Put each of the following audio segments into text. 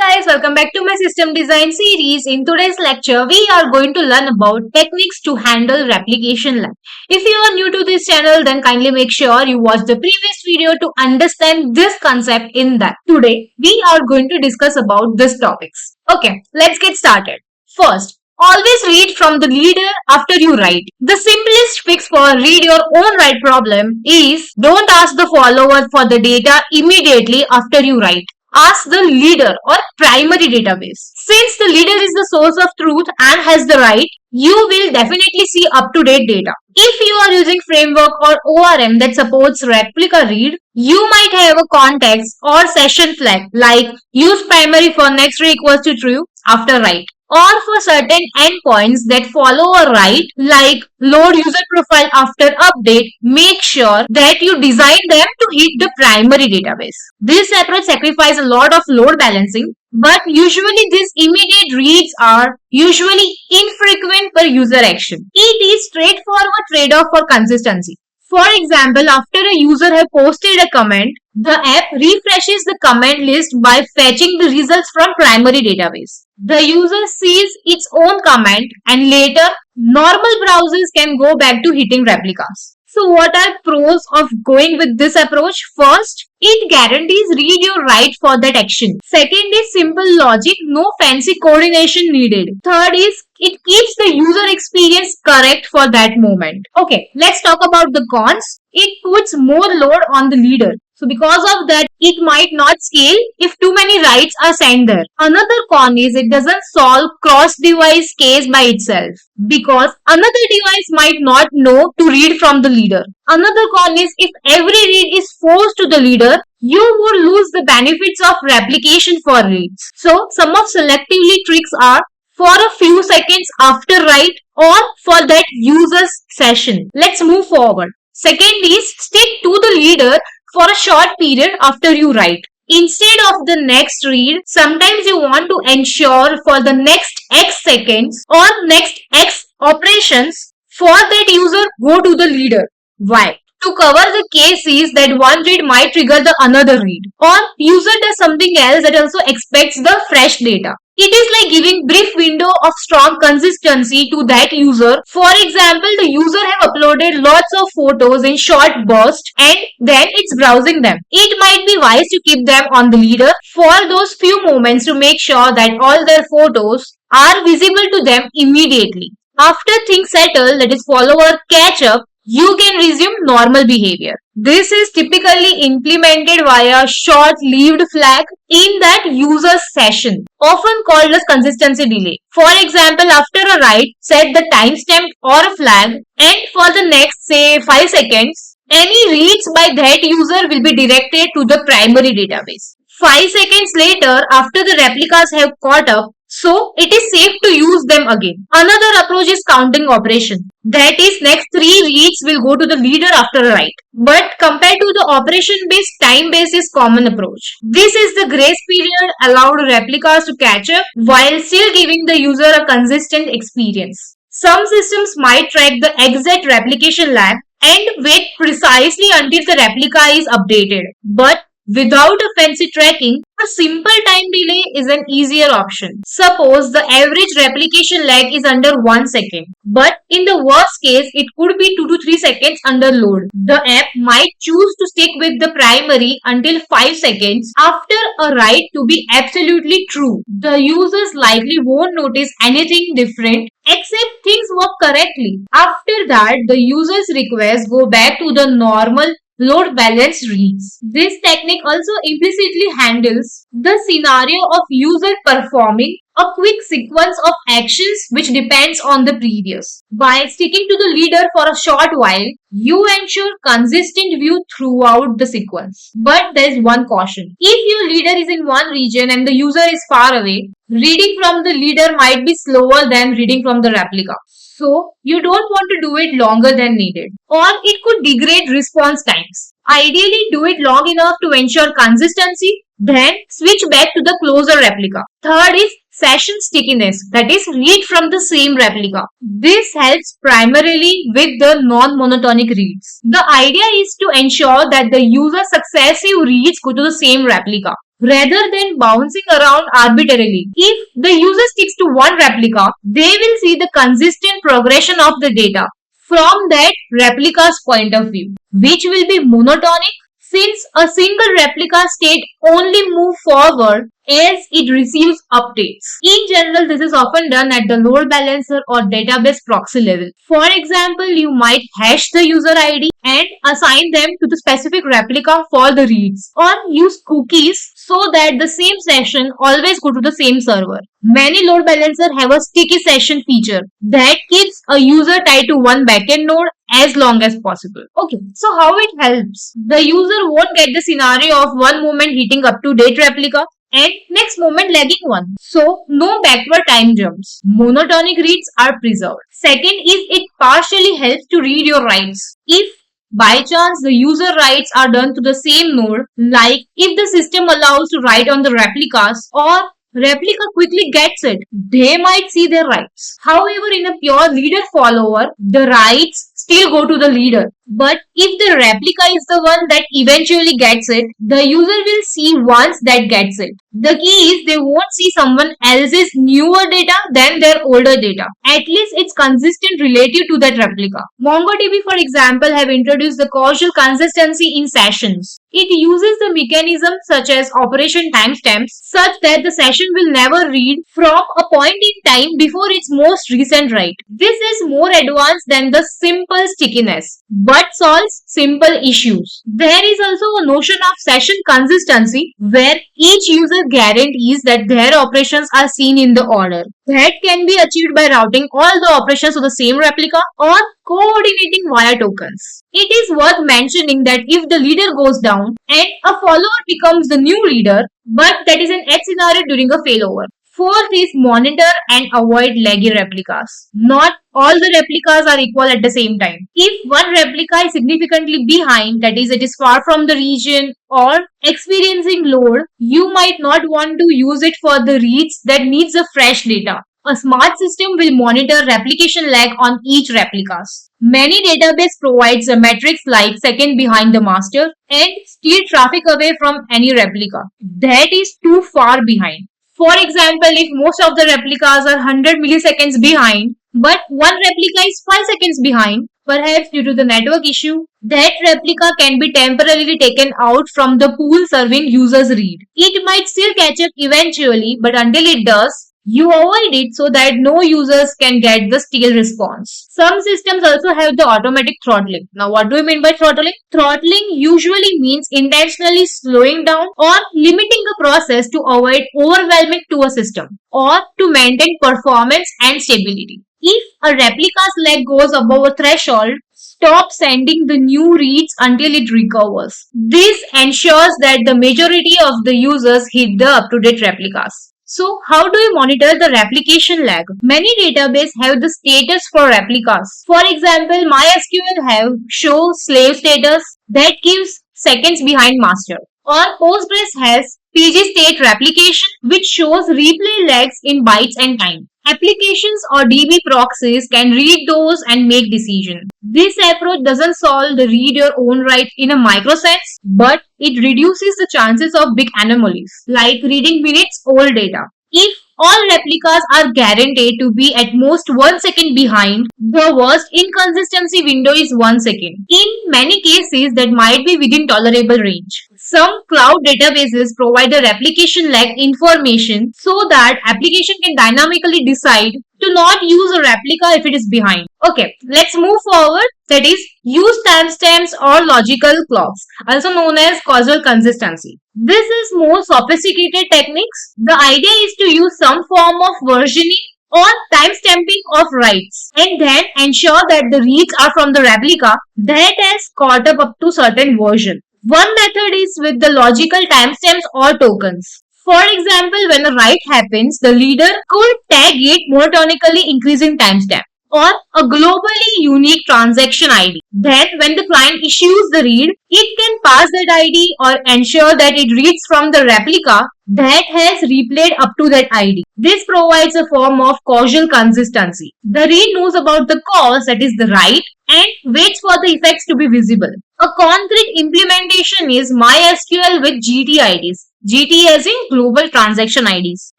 guys, welcome back to my system design series. In today's lecture, we are going to learn about techniques to handle replication lag. If you are new to this channel, then kindly make sure you watch the previous video to understand this concept in that. Today, we are going to discuss about these topics. Okay, let's get started. First, always read from the leader after you write. The simplest fix for read your own write problem is don't ask the follower for the data immediately after you write. Ask the leader or primary database. Since the leader is the source of truth and has the right, you will definitely see up-to-date data. If you are using framework or ORM that supports replica read, you might have a context or session flag like use primary for next ray equals to true after write. Or for certain endpoints that follow a write like load user profile after update, make sure that you design them to hit the primary database. This approach sacrifices a lot of load balancing, but usually these immediate reads are usually infrequent per user action. It is straightforward trade-off for consistency. For example, after a user has posted a comment, the app refreshes the comment list by fetching the results from primary database. The user sees its own comment and later normal browsers can go back to hitting replicas. So what are pros of going with this approach? First, it guarantees read your write for that action. Second is simple logic, no fancy coordination needed. Third is it keeps the user experience correct for that moment. Okay, let's talk about the cons. It puts more load on the leader. So because of that, it might not scale if too many writes are sent there. Another con is it doesn't solve cross-device case by itself because another device might not know to read from the leader. Another con is if every read is forced to the leader, you would lose the benefits of replication for reads. So some of selectively tricks are for a few seconds after write or for that user's session. Let's move forward. Second is stick to the leader for a short period after you write. Instead of the next read, sometimes you want to ensure for the next X seconds or next X operations for that user go to the leader. Why? To cover the cases that one read might trigger the another read or user does something else that also expects the fresh data. It is like giving brief window of strong consistency to that user. For example, the user have uploaded lots of photos in short bursts and then it's browsing them. It might be wise to keep them on the leader for those few moments to make sure that all their photos are visible to them immediately. After things settle, that is follower catch up, you can resume normal behavior. This is typically implemented via short-lived flag in that user's session, often called as consistency delay. For example, after a write, set the timestamp or a flag and for the next, say, 5 seconds, any reads by that user will be directed to the primary database. 5 seconds later, after the replicas have caught up, so it is safe to use them again. Another approach is counting operation. That is, next 3 reads will go to the leader after a write. But compared to the operation-based, time-based is common approach. This is the grace period allowed replicas to catch up while still giving the user a consistent experience. Some systems might track the exact replication lag and wait precisely until the replica is updated. But without a fancy tracking, a simple time delay is an easier option. Suppose the average replication lag is under 1 second, but in the worst case, it could be 2 to 3 seconds under load. The app might choose to stick with the primary until 5 seconds after a write to be absolutely true. The users likely won't notice anything different except things work correctly. After that, the user's requests go back to the normal load balance reads. This technique also implicitly handles the scenario of user performing a quick sequence of actions which depends on the previous. By sticking to the leader for a short while, you ensure consistent view throughout the sequence. But there is one caution. If your leader is in one region and the user is far away, reading from the leader might be slower than reading from the replica. So, you don't want to do it longer than needed, or it could degrade response times. Ideally, do it long enough to ensure consistency, then switch back to the closer replica. Third is session stickiness, that is, read from the same replica. This helps primarily with the non-monotonic reads. The idea is to ensure that the user's successive reads go to the same replica. rather than bouncing around arbitrarily. If the user sticks to one replica, they will see the consistent progression of the data from that replica's point of view, which will be monotonic since a single replica state only move forward as it receives updates. In general, this is often done at the load balancer or database proxy level. For example, you might hash the user ID and assign them to the specific replica for the reads, or use cookies so that the same session always go to the same server. Many load balancers have a sticky session feature that keeps a user tied to one backend node as long as possible. Okay, so how it helps? The user won't get the scenario of one moment hitting up to date replica and next moment lagging one. So no backward time jumps. Monotonic reads are preserved. Second is it partially helps to read your writes. If by chance the user writes are done to the same node, like if the system allows to write on the replicas or replica quickly gets it, they might see their writes. However, in a pure leader follower, the writes still go to the leader. But if the replica is the one that eventually gets it, the user will see once that gets it. The key is they won't see someone else's newer data than their older data. At least it's consistent relative to that replica. MongoDB, for example, have introduced the causal consistency in sessions. It uses the mechanism such as operation timestamps such that the session will never read from a point in time before its most recent write. This is more advanced than the simple stickiness, but solves simple issues. There is also a notion of session consistency where each user guarantees that their operations are seen in the order. That can be achieved by routing all the operations to the same replica or coordinating via tokens. It is worth mentioning that if the leader goes down and a follower becomes the new leader, but that is an edge scenario during a failover. Fourth is monitor and avoid laggy replicas. Not all the replicas are equal at the same time. If one replica is significantly behind, that is, it is far from the region or experiencing load, you might not want to use it for the reads that needs a fresh data. A smart system will monitor replication lag on each replicas. Many database provides a metrics like second behind the master and steer traffic away from any replica that is too far behind. For example, if most of the replicas are 100 milliseconds behind, but one replica is 5 seconds behind, perhaps due to the network issue, that replica can be temporarily taken out from the pool serving users read. It might still catch up eventually, but until it does, you avoid it so that no users can get the stale response. Some systems also have the automatic throttling. Now, what do we mean by throttling? Throttling usually means intentionally slowing down or limiting a process to avoid overwhelming to a system or to maintain performance and stability. If a replica's lag goes above a threshold, stop sending the new reads until it recovers. This ensures that the majority of the users hit the up-to-date replicas. So, how do you monitor the replication lag? Many databases have the status for replicas. For example, MySQL have show slave status that gives seconds behind master. Or Postgres has PG state replication which shows replay lags in bytes and time. Applications or DB proxies can read those and make decisions. This approach doesn't solve the read your own write in a micro sense, but it reduces the chances of big anomalies, like reading minutes old data. If all replicas are guaranteed to be at most 1 second behind, the worst inconsistency window is 1 second. In many cases, that might be within tolerable range. Some cloud databases provide the replication lag information so that application can dynamically decide to not use a replica if it is behind. Okay, let's move forward. That is, use timestamps or logical clocks, also known as causal consistency. This is more sophisticated techniques. The idea is to use some form of versioning or timestamping of writes and then ensure that the reads are from the replica that has caught up to certain version. One method is with the logical timestamps or tokens. For example, when a write happens, the leader could tag it monotonically increasing timestamp or a globally unique transaction ID. Then when the client issues the read, it can pass that ID or ensure that it reads from the replica that has replayed up to that ID. This provides a form of causal consistency. The read knows about the cause, that is the write, and waits for the effects to be visible. A concrete implementation is MySQL with GTIDs. GT as in global transaction IDs.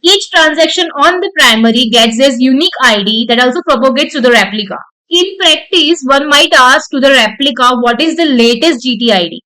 Each transaction on the primary gets this unique ID that also propagates to the replica. In practice, one might ask to the replica what is the latest GTID.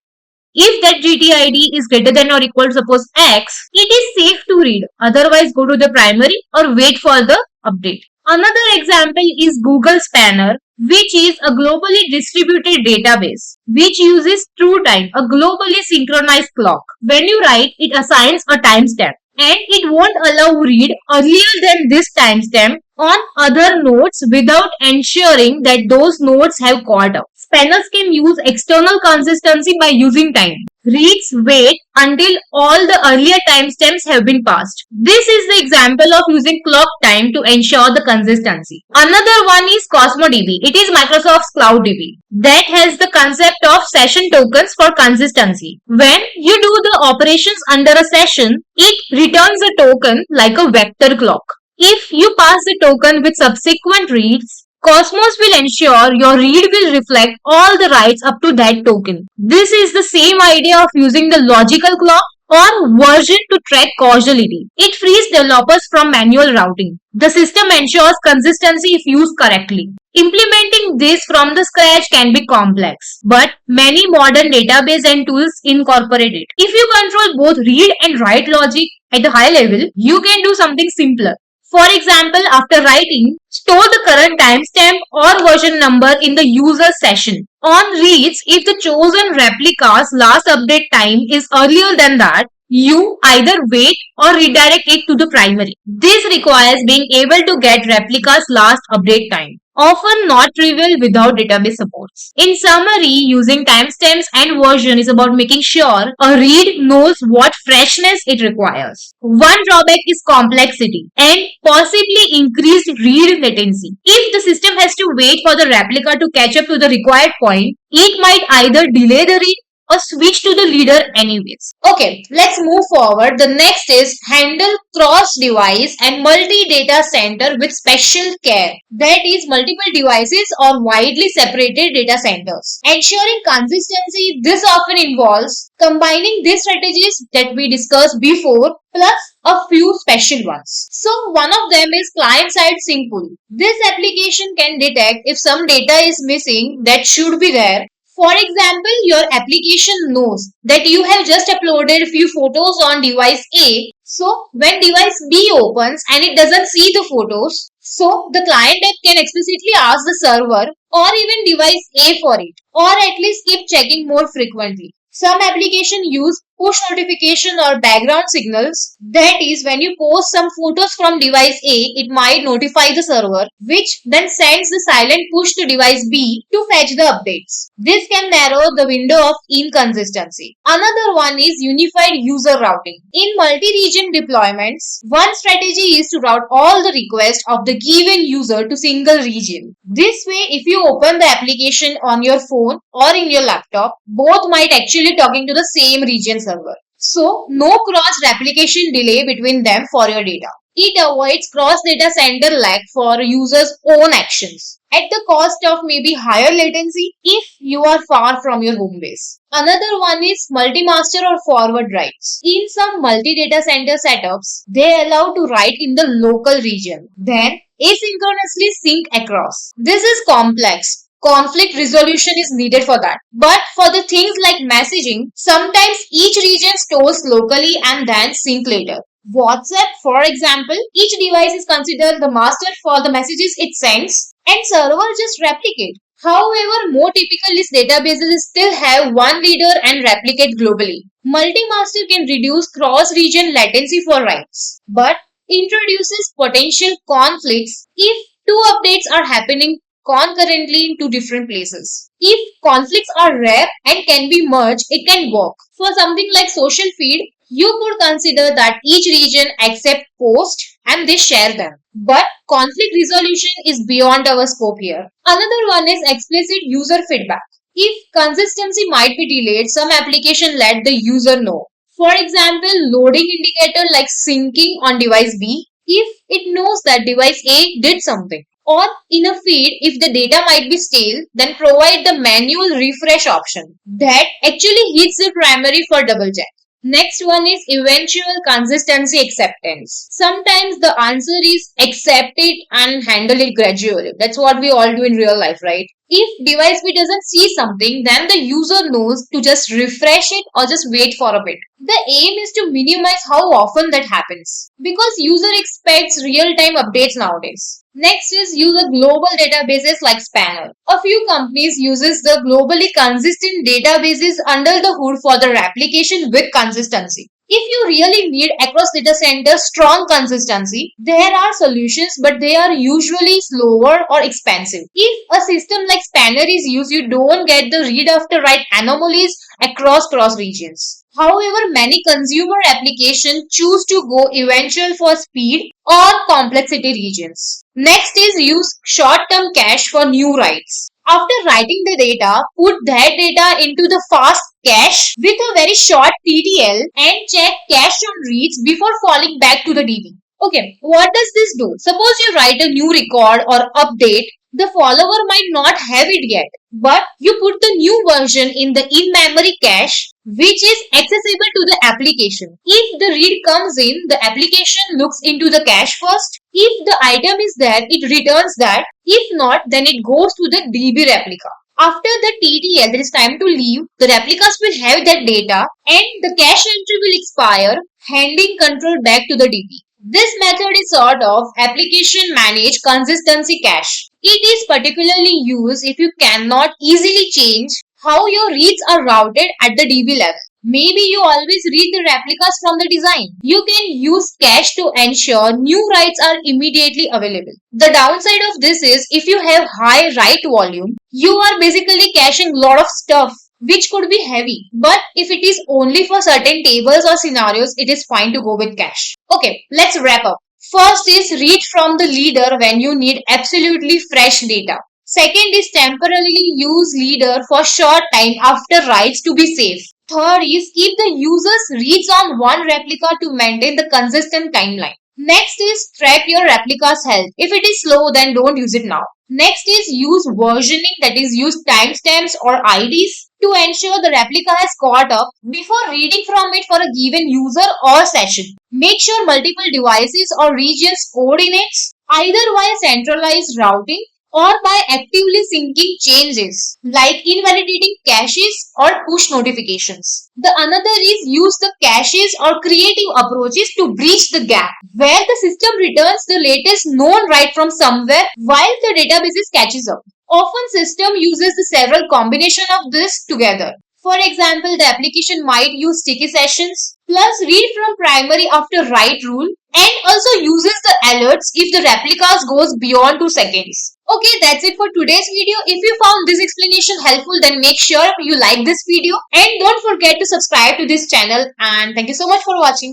If that GTID is greater than or equal to suppose X, it is safe to read. Otherwise, go to the primary or wait for the update. Another example is Google Spanner, which is a globally distributed database which uses TrueTime, a globally synchronized clock. When you write, it assigns a timestamp and it won't allow read earlier than this timestamp on other nodes without ensuring that those nodes have caught up. Spanners can use external consistency by using time. Reads wait until all the earlier timestamps have been passed. This is the example of using clock time to ensure the consistency. Another one is CosmoDB. It is Microsoft's Cloud DB that has the concept of session tokens for consistency. When you do the operations under a session, it returns a token like a vector clock. If you pass the token with subsequent reads, Cosmos will ensure your read will reflect all the writes up to that token. This is the same idea of using the logical clock or version to track causality. It frees developers from manual routing. The system ensures consistency if used correctly. Implementing this from the scratch can be complex, but many modern database and tools incorporate it. If you control both read and write logic at the high level, you can do something simpler. For example, after writing, store the current timestamp or version number in the user session. On reads, if the chosen replica's last update time is earlier than that, you either wait or redirect it to the primary. This requires being able to get replica's last update time, often not trivial without database supports. In summary, using timestamps and version is about making sure a read knows what freshness it requires. One drawback is complexity and possibly increased read latency. If the system has to wait for the replica to catch up to the required point, it might either delay the read or switch to the leader anyways. Okay, let's move forward. The next is handle cross-device and multi-data center with special care. That is multiple devices or widely separated data centers. Ensuring consistency, this often involves combining these strategies that we discussed before plus a few special ones. So one of them is client-side sync pool. This application can detect if some data is missing that should be there. For example, your application knows that you have just uploaded a few photos on device A. So when device B opens and it doesn't see the photos, so the client app can explicitly ask the server or even device A for it, or at least keep checking more frequently. Some applications use push notification or background signals. That is, when you post some photos from device A, it might notify the server, which then sends the silent push to device B to fetch the updates. This can narrow the window of inconsistency. Another one is unified user routing. In multi-region deployments, one strategy is to route all the requests of the given user to single region. This way, if you open the application on your phone or in your laptop, both might actually talking to the same region server. So, no cross-replication delay between them for your data. It avoids cross-data center lag for users' own actions at the cost of maybe higher latency if you are far from your home base. Another one is multi-master or forward writes. In some multi-data center setups, they allow to write in the local region, then asynchronously sync across. This is complex. Conflict resolution is needed for that. But for the things like messaging, sometimes each region stores locally and then sync later. WhatsApp, for example, each device is considered the master for the messages it sends and server just replicate. However, more typical is databases still have one leader and replicate globally. Multi-master can reduce cross-region latency for writes, but introduces potential conflicts if two updates are happening concurrently in two different places. If conflicts are rare and can be merged, it can work. For something like social feed, you could consider that each region accept post and they share them. But conflict resolution is beyond our scope here. Another one is explicit user feedback. If consistency might be delayed, some application let the user know. For example, loading indicator like syncing on device B if it knows that device A did something. Or in a feed, if the data might be stale, then provide the manual refresh option. That actually hits the primary for double check. Next one is eventual consistency acceptance. Sometimes the answer is accept it and handle it gradually. That's what we all do in real life, right? If device B doesn't see something, then the user knows to just refresh it or just wait for a bit. The aim is to minimize how often that happens because user expects real-time updates nowadays. Next is use a global databases like Spanner. A few companies uses the globally consistent databases under the hood for their application with consistency. If you really need across data centers strong consistency, there are solutions, but they are usually slower or expensive. If a system like Spanner is used, you don't get the read after write anomalies across cross regions. However, many consumer applications choose to go eventual for speed or complexity regions. Next is use short-term cache for new writes. After writing the data, put that data into the fast cache with a very short TTL and check cache on reads before falling back to the DB. Okay, what does this do? Suppose you write a new record or update, the follower might not have it yet, but you put the new version in the in-memory cache which is accessible to the application. If the read comes in, the application looks into the cache first. If the item is there, it returns that. If not, then it goes to the DB replica. After the TTL, there is time to leave. The replicas will have that data and the cache entry will expire, handing control back to the DB. This method is sort of application managed consistency cache. It is particularly used if you cannot easily change how your reads are routed at the DB level. Maybe you always read the replicas from the design. You can use cache to ensure new writes are immediately available. The downside of this is if you have high write volume, you are basically caching a lot of stuff which could be heavy. But if it is only for certain tables or scenarios, it is fine to go with cache. Okay, let's wrap up. First is read from the leader when you need absolutely fresh data. Second is temporarily use leader for short time after writes to be safe. Third is keep the user's reads on one replica to maintain the consistent timeline. Next is track your replica's health. If it is slow, then don't use it now. Next is use versioning, that is use timestamps or IDs to ensure the replica has caught up before reading from it for a given user or session. Make sure multiple devices or regions coordinates either via centralized routing or by actively syncing changes like invalidating caches or push notifications. The another is use the caches or creative approaches to breach the gap where the system returns the latest known write from somewhere while the database catches up. Often system uses the several combination of this together. For example, the application might use sticky sessions plus read from primary after write rule and also uses the alerts if the replicas goes beyond 2 seconds. Okay, that's it for today's video. If you found this explanation helpful, then make sure you like this video and don't forget to subscribe to this channel, and thank you so much for watching.